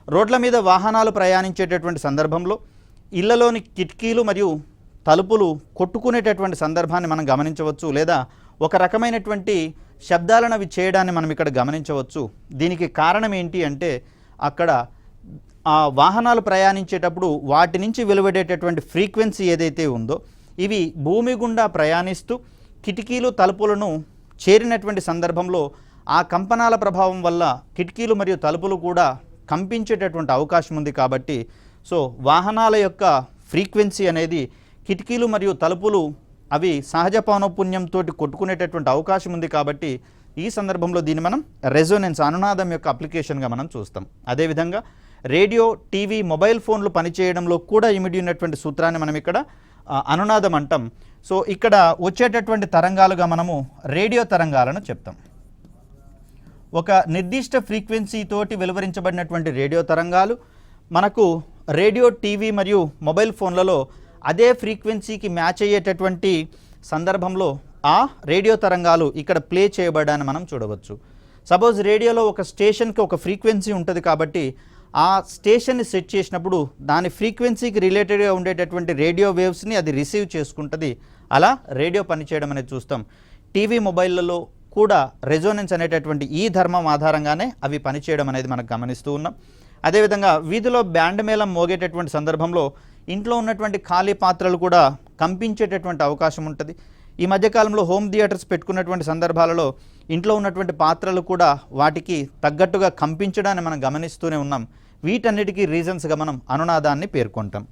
రోడ్ల మీద వాహనాలు ప్రయాణించేటటువంటి సందర్భంలో ఇళ్లలోని కిటికీలు మరియు తలుపులు కొట్టుకునేటటువంటి సందర్భాన్ని మనం గమనించవచ్చు, లేదా ఒక రకమైనటువంటి శబ్దాలను అవి చేయడాన్ని మనం ఇక్కడ గమనించవచ్చు. దీనికి కారణం ఏంటి అంటే అక్కడ ఆ వాహనాలు ప్రయాణించేటప్పుడు వాటి నుంచి వెలువడేటటువంటి ఫ్రీక్వెన్సీ ఏదైతే ఉందో ఇవి భూమి గుండా ప్రయాణిస్తూ కిటికీలు తలుపులను చేరినటువంటి సందర్భంలో ఆ కంపనాల ప్రభావం వల్ల కిటికీలు మరియు తలుపులు కూడా కంపించేటటువంటి అవకాశం ఉంది. కాబట్టి సో వాహనాల యొక్క ఫ్రీక్వెన్సీ అనేది కిటికీలు మరియు తలుపులు అవి సహజ పౌనఃపున్యంతో కొట్టుకునేటటువంటి అవకాశం ఉంది. కాబట్టి ఈ సందర్భంలో దీన్ని మనం రెజోనెన్స్ అనునాదం యొక్క అప్లికేషన్గా మనం చూస్తాం. అదేవిధంగా రేడియో, టీవీ, మొబైల్ ఫోన్లు పనిచేయడంలో కూడా ఇమిడి ఉన్నటువంటి సూత్రాన్ని మనం ఇక్కడ అనునాదం అంటాం. సో ఇక్కడ వచ్చేటటువంటి తరంగాలుగా మనము రేడియో తరంగాలను చెప్తాం. ఒక నిర్దిష్ట ఫ్రీక్వెన్సీ తోటి వెలువరించబడినటువంటి రేడియో తరంగాలు మనకు రేడియో, టీవీ మరియు మొబైల్ ఫోన్లలో అదే ఫ్రీక్వెన్సీకి మ్యాచ్ అయ్యేటటువంటి సందర్భంలో ఆ రేడియో తరంగాలు ఇక్కడ ప్లే చేయబడాన్ని మనం చూడవచ్చు. సపోజ్ రేడియోలో ఒక స్టేషన్కి ఒక ఫ్రీక్వెన్సీ ఉంటుంది కాబట్టి ఆ స్టేషన్ని సెట్ చేసినప్పుడు దాని ఫ్రీక్వెన్సీకి రిలేటెడ్గా ఉండేటటువంటి రేడియో వేవ్స్ని అది రిసీవ్ చేసుకుంటుంది. అలా రేడియో పనిచేయడం అనేది చూస్తాం. టీవీ, మొబైళ్ళలో కూడా రెజోనెన్స్ అనేటటువంటి ఈ ధర్మం ఆధారంగానే అవి పనిచేయడం అనేది మనకు గమనిస్తూ ఉన్నాం. అదేవిధంగా వీధిలో బ్యాండ్ మేళం మోగేటటువంటి సందర్భంలో ఇంట్లో ఉన్నటువంటి ఖాళీ పాత్రలు కూడా కంపించేటటువంటి అవకాశం ఉంటుంది. ఈ మధ్యకాలంలో హోమ్ థియేటర్స్ పెట్టుకున్నటువంటి సందర్భాలలో ఇంట్లో ఉన్నటువంటి పాత్రలు కూడా వాటికి తగ్గట్టుగా కంపించడాన్ని మనం గమనిస్తూనే ఉన్నాం. వీటన్నిటికీ రీజన్స్గా మనం అనునాదాన్ని పేర్కొంటాం.